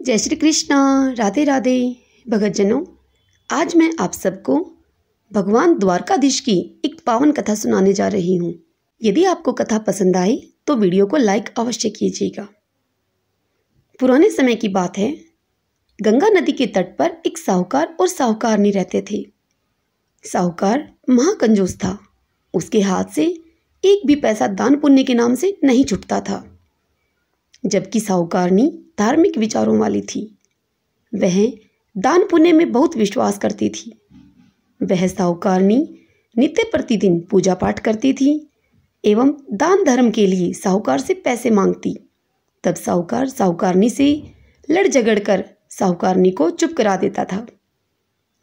जय श्री कृष्णा। राधे राधे भगतजनों, आज मैं आप सबको भगवान द्वारकाधीश की एक पावन कथा सुनाने जा रही हूँ। यदि आपको कथा पसंद आए तो वीडियो को लाइक अवश्य कीजिएगा। पुराने समय की बात है, गंगा नदी के तट पर एक साहूकार और साहूकारनी रहते थे। साहूकार महाकंजूस था। उसके हाथ से एक भी पैसा दान पुण्य के नाम से नहीं छूटता था, जबकि साहूकारनी धार्मिक विचारों वाली थी। वह दान पुण्य में बहुत विश्वास करती थी। वह साहूकारनी नित्य प्रतिदिन पूजा पाठ करती थी एवं दान धर्म के लिए साहूकार से पैसे मांगती। तब साहूकार साहूकारनी से लड़ झगड़ कर साहूकारनी को चुप करा देता था।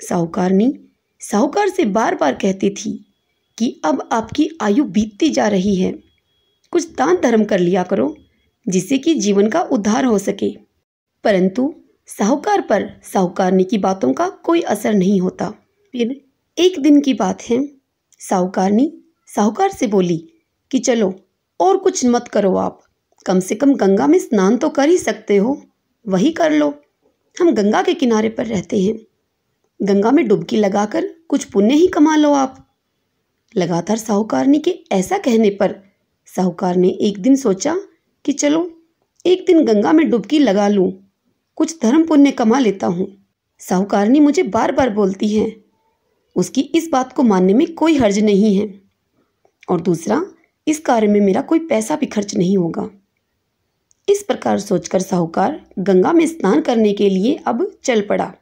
साहूकारनी साहूकार से बार बार कहती थी कि अब आपकी आयु बीतती जा रही है, कुछ दान धर्म कर लिया करो जिससे कि जीवन का उद्धार हो सके। परंतु साहूकार पर साहूकारनी की बातों का कोई असर नहीं होता। फिर एक दिन की बात है, साहूकारनी साहूकार से बोली कि चलो और कुछ मत करो, आप कम से कम गंगा में स्नान तो कर ही सकते हो, वही कर लो। हम गंगा के किनारे पर रहते हैं, गंगा में डुबकी लगाकर कुछ पुण्य ही कमा लो आप। लगातार साहूकारनी के ऐसा कहने पर साहूकार ने एक दिन सोचा कि चलो एक दिन गंगा में डुबकी लगा लूं, कुछ धर्म पुण्य कमा लेता हूं। साहूकारनी मुझे बार बार बोलती है, उसकी इस बात को मानने में कोई हर्ज नहीं है, और दूसरा इस कार्य में मेरा कोई पैसा भी खर्च नहीं होगा। इस प्रकार सोचकर साहूकार गंगा में स्नान करने के लिए अब चल पड़ा।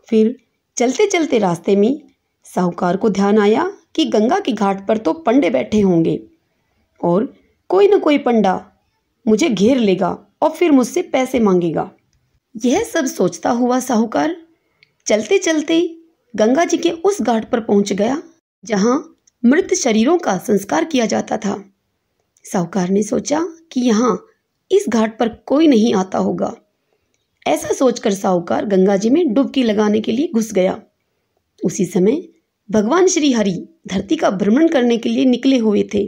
फिर चलते चलते रास्ते में साहूकार को ध्यान आया कि गंगा के घाट पर तो पंडे बैठे होंगे और कोई न कोई पंडा मुझे घेर लेगा और फिर मुझसे पैसे मांगेगा। यह सब सोचता हुआ साहूकार चलते चलते गंगा जी के उस घाट पर पहुंच गया जहां मृत शरीरों का संस्कार किया जाता था। साहूकार ने सोचा कि यहाँ इस घाट पर कोई नहीं आता होगा। ऐसा सोचकर साहूकार गंगा जी में डुबकी लगाने के लिए घुस गया। उसी समय भगवान श्री हरि धरती का भ्रमण करने के लिए निकले हुए थे।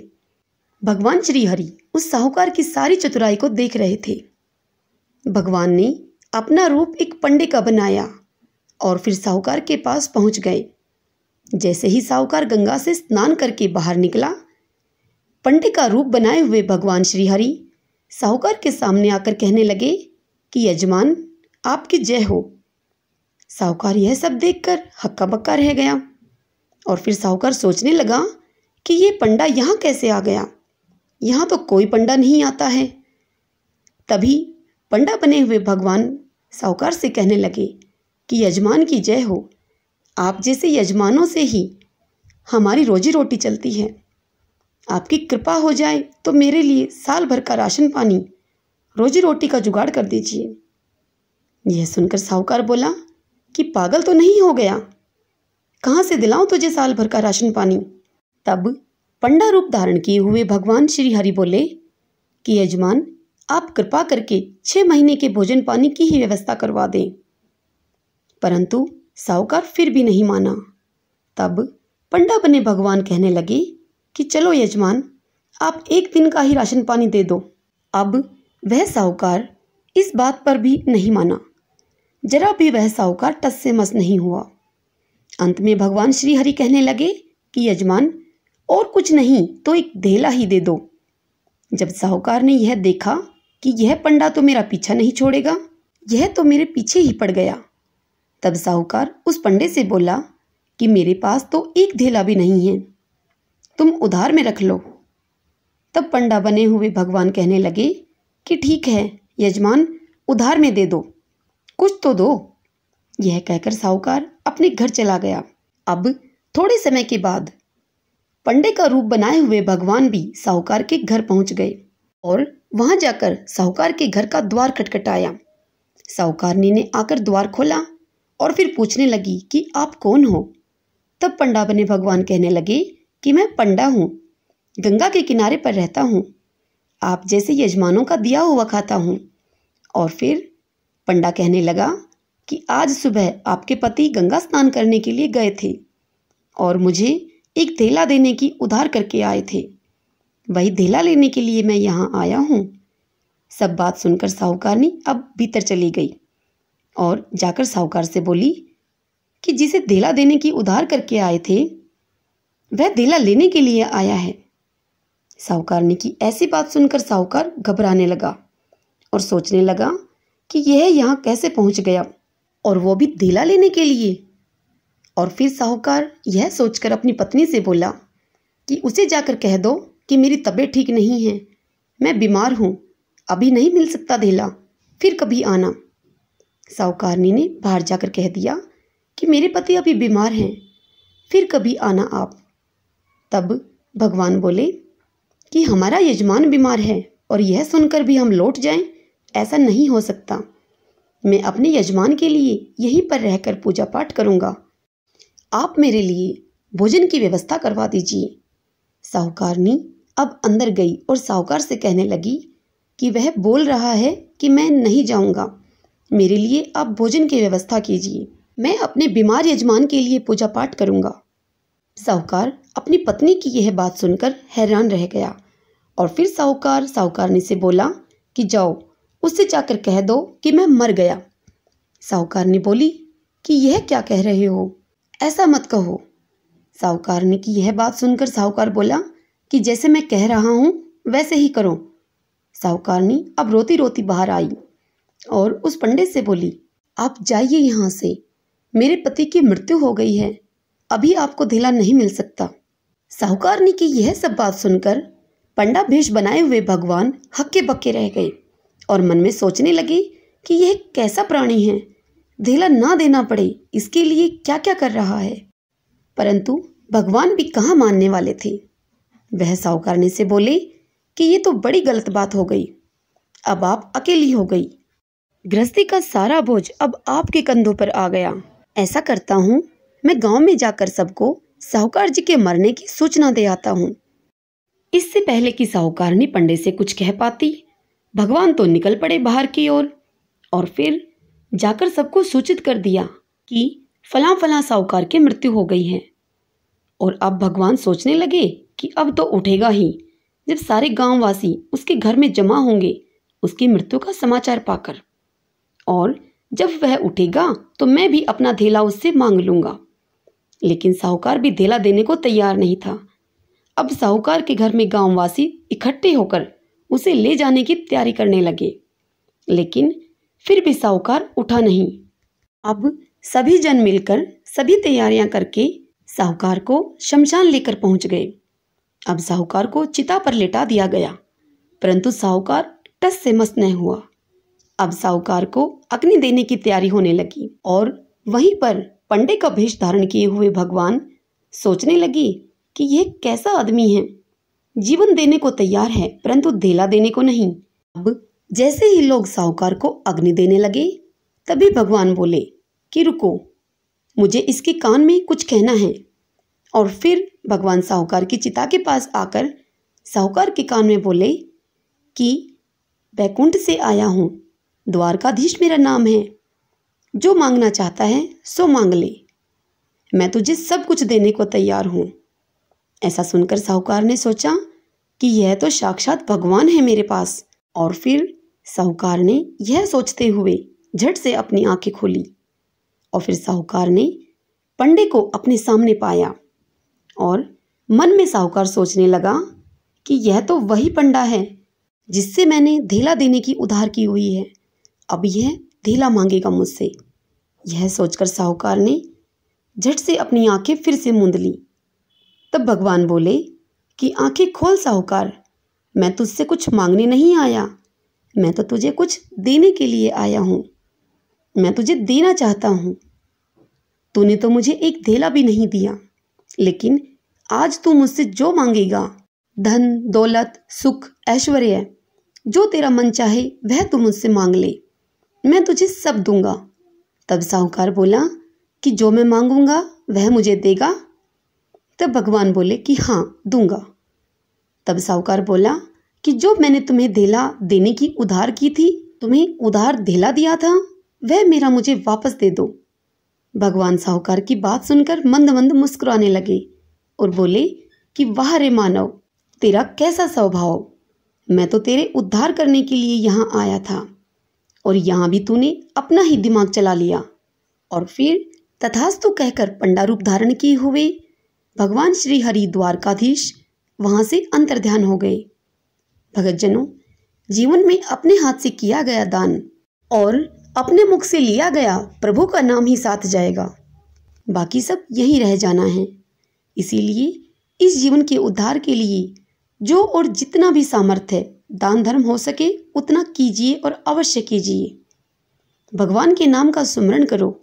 भगवान श्री हरि उस साहूकार की सारी चतुराई को देख रहे थे। भगवान ने अपना रूप एक पंडे का बनाया और फिर साहूकार के पास पहुंच गए। जैसे ही साहूकार गंगा से स्नान करके बाहर निकला, पंडे का रूप बनाए हुए भगवान श्री हरि साहूकार के सामने आकर कहने लगे कि यजमान, आपकी जय हो। साहूकार यह सब देखकर हक्का बक्का रह गया और फिर साहूकार सोचने लगा कि ये पंडा यहाँ कैसे आ गया, यहाँ तो कोई पंडा नहीं आता है। तभी पंडा बने हुए भगवान साहूकार से कहने लगे कि यजमान की जय हो, आप जैसे यजमानों से ही हमारी रोजी रोटी चलती है। आपकी कृपा हो जाए तो मेरे लिए साल भर का राशन पानी, रोजी रोटी का जुगाड़ कर दीजिए। यह सुनकर साहूकार बोला कि पागल तो नहीं हो गया, कहाँ से दिलाऊं तुझे साल भर का राशन पानी। तब पंडा रूप धारण किए हुए भगवान श्री हरि बोले कि यजमान, आप कृपा करके 6 महीने के भोजन पानी की ही व्यवस्था करवा दें। परंतु साहूकार फिर भी नहीं माना। तब पंडा बने भगवान कहने लगे कि चलो यजमान, आप एक दिन का ही राशन पानी दे दो। अब वह साहूकार इस बात पर भी नहीं माना। जरा भी वह साहूकार टस से मस नहीं हुआ। अंत में भगवान श्री हरि कहने लगे कि यजमान, और कुछ नहीं तो एक धेला ही दे दो। जब साहूकार ने यह देखा कि यह पंडा तो मेरा पीछा नहीं छोड़ेगा, यह तो मेरे पीछे ही पड़ गया, तब साहूकार उस पंडे से बोला कि मेरे पास तो एक धेला भी नहीं है, तुम उधार में रख लो। तब पंडा बने हुए भगवान कहने लगे कि ठीक है यजमान, उधार में दे दो, कुछ तो दो। यह कहकर साहूकार अपने घर चला गया। अब थोड़े समय के बाद पंडे का रूप बनाए हुए भगवान भी साहूकार के घर पहुंच गए और वहां जाकर साहूकार के घर का द्वार खटखटाया। साहूकारनी ने आकर द्वार खोला और फिर पूछने लगी कि आप कौन हो। तब पंडा बने भगवान कहने लगे कि मैं पंडा हूँ, गंगा के किनारे पर रहता हूँ, आप जैसे यजमानों का दिया हुआ खाता हूँ। और फिर पंडा कहने लगा कि आज सुबह आपके पति गंगा स्नान करने के लिए गए थे और मुझे एक धेला देने की उधार करके आए थे, वही धेला लेने के लिए मैं यहाँ आया हूँ। सब बात सुनकर साहूकारनी अब भीतर चली गई और जाकर साहूकार से बोली कि जिसे धेला देने की उधार करके आए थे वह धेला लेने के लिए आया है। साहूकारनी की ऐसी बात सुनकर साहूकार घबराने लगा और सोचने लगा कि यह यहाँ कैसे पहुँच गया, और वो भी धेला लेने के लिए। और फिर साहूकार यह सोचकर अपनी पत्नी से बोला कि उसे जाकर कह दो कि मेरी तबीयत ठीक नहीं है, मैं बीमार हूँ, अभी नहीं मिल सकता धेला, फिर कभी आना। साहूकारनी ने बाहर जाकर कह दिया कि मेरे पति अभी बीमार हैं, फिर कभी आना आप। तब भगवान बोले कि हमारा यजमान बीमार है और यह सुनकर भी हम लौट जाएं, ऐसा नहीं हो सकता। मैं अपने यजमान के लिए यहीं पर रहकर पूजा पाठ करूँगा। आप मेरे लिए भोजन की व्यवस्था करवा दीजिए। साहूकारनी अब अंदर गई और साहूकार से कहने लगी कि वह बोल रहा है कि मैं नहीं जाऊँगा, मेरे लिए आप भोजन की व्यवस्था कीजिए, मैं अपने बीमार यजमान के लिए पूजा पाठ करूँगा। साहूकार अपनी पत्नी की यह बात सुनकर हैरान रह गया और फिर साहूकार साहूकारनी से बोला कि जाओ उससे जाकर कह दो कि मैं मर गया। साहूकारनी बोली कि यह क्या कह रहे हो, ऐसा मत कहो। साहूकारनी की यह बात सुनकर साहूकार बोला कि जैसे मैं कह रहा हूँ वैसे ही करो। साहूकारनी अब रोती रोती बाहर आई और उस पंडित से बोली, आप जाइए यहाँ से, मेरे पति की मृत्यु हो गई है, अभी आपको धेला नहीं मिल सकता। साहूकारनी की यह सब बात सुनकर पंडा भेष बनाए हुए भगवान हक्के बक्के रह गए और मन में सोचने लगे कि यह कैसा प्राणी है, धेला ना देना पड़े इसके लिए क्या क्या कर रहा है। परंतु भगवान भी कहाँ मानने वाले थे। वह साहूकारनी से बोले कि ये तो बड़ी गलत बात हो गई, अब आप अकेली हो गई, गृहस्थी का सारा बोझ अब आपके कंधों पर आ गया। ऐसा करता हूँ, मैं गांव में जाकर सबको साहूकार जी के मरने की सूचना दे आता हूँ। इससे पहले कि साहूकारनी पंडित से कुछ कह पाती, भगवान तो निकल पड़े बाहर की ओर और फिर जाकर सबको सूचित कर दिया कि फलां फलां साहूकार की मृत्यु हो गई है। और अब भगवान सोचने लगे कि अब तो उठेगा ही, जब सारे गांववासी उसके घर में जमा होंगे उसकी मृत्यु का समाचार पाकर, और जब वह उठेगा तो मैं भी अपना धेला उससे मांग लूँगा। लेकिन साहूकार भी धेला देने को तैयार नहीं था। अब साहूकार के घर में गांववासी इकट्ठे होकर उसे ले जाने की तैयारी करने लगे, लेकिन फिर भी साहूकार उठा नहीं। अब सभी जन मिलकर सभी तैयारियां करके साहूकार को शमशान लेकर पहुंच गए। अब साहूकार को चिता पर लेटा दिया गया, परंतु साहूकार टस से मस न हुआ। अब साहूकार को अग्नि देने की तैयारी होने लगी और वहीं पर पंडे का भेष धारण किए हुए भगवान सोचने लगी कि यह कैसा आदमी है, जीवन देने को तैयार है परंतु धेला देने को नहीं। अब जैसे ही लोग साहूकार को अग्नि देने लगे, तभी भगवान बोले कि रुको, मुझे इसके कान में कुछ कहना है। और फिर भगवान साहूकार की चिता के पास आकर साहूकार के कान में बोले कि बैकुंठ से आया हूँ, द्वारकाधीश मेरा नाम है, जो मांगना चाहता है सो मांग ले, मैं तुझे सब कुछ देने को तैयार हूँ। ऐसा सुनकर साहूकार ने सोचा कि यह तो साक्षात भगवान है मेरे पास। और फिर साहूकार ने यह सोचते हुए झट से अपनी आंखें खोली और फिर साहूकार ने पंडे को अपने सामने पाया और मन में साहूकार सोचने लगा कि यह तो वही पंडा है जिससे मैंने धेला देने की उधार की हुई है, अब यह धेला मांगेगा मुझसे। यह सोचकर साहूकार ने झट से अपनी आंखें फिर से मूंद ली। तब भगवान बोले कि आंखें खोल साहूकार, मैं तुझसे कुछ मांगने नहीं आया, मैं तो तुझे कुछ देने के लिए आया हूँ, मैं तुझे देना चाहता हूँ। तूने तो मुझे एक धेला भी नहीं दिया, लेकिन आज तू मुझसे जो मांगेगा, धन दौलत सुख ऐश्वर्य, जो तेरा मन चाहे वह तू मुझसे मांग ले, मैं तुझे सब दूंगा। तब साहूकार बोला कि जो मैं मांगूंगा वह मुझे देगा? तब भगवान बोले कि हाँ दूंगा। तब साहूकार बोला कि जो मैंने तुम्हें धेला देने की उधार की थी, तुम्हें उधार धेला दिया था, वह मेरा मुझे वापस दे दो। भगवान साहूकार की बात सुनकर मंद मंद मुस्कुराने लगे और बोले कि वाह रे मानव, तेरा कैसा स्वभाव, मैं तो तेरे उद्धार करने के लिए यहाँ आया था और यहाँ भी तूने अपना ही दिमाग चला लिया। और फिर तथास्तु कहकर पंडा रूप धारण किए हुए भगवान श्री हरि द्वारकाधीश वहां से अंतर्ध्यान हो गए। भगतजनों, जीवन में अपने हाथ से किया गया दान और अपने मुख से लिया गया प्रभु का नाम ही साथ जाएगा, बाकी सब यहीं रह जाना है। इसीलिए इस जीवन के उद्धार के लिए जो और जितना भी सामर्थ्य है, दान धर्म हो सके उतना कीजिए और अवश्य कीजिए। भगवान के नाम का सुमरण करो।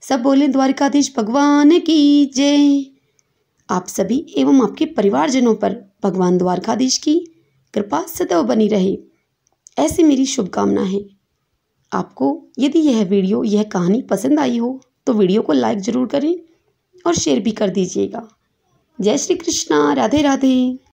सब बोले द्वारकाधीश भगवान की जय। आप सभी एवं आपके परिवारजनों पर भगवान द्वारकाधीश की कृपा सदैव बनी रहे, ऐसी मेरी शुभकामना है। आपको यदि यह कहानी पसंद आई हो तो वीडियो को लाइक ज़रूर करें और शेयर भी कर दीजिएगा। जय श्री कृष्णा, राधे राधे।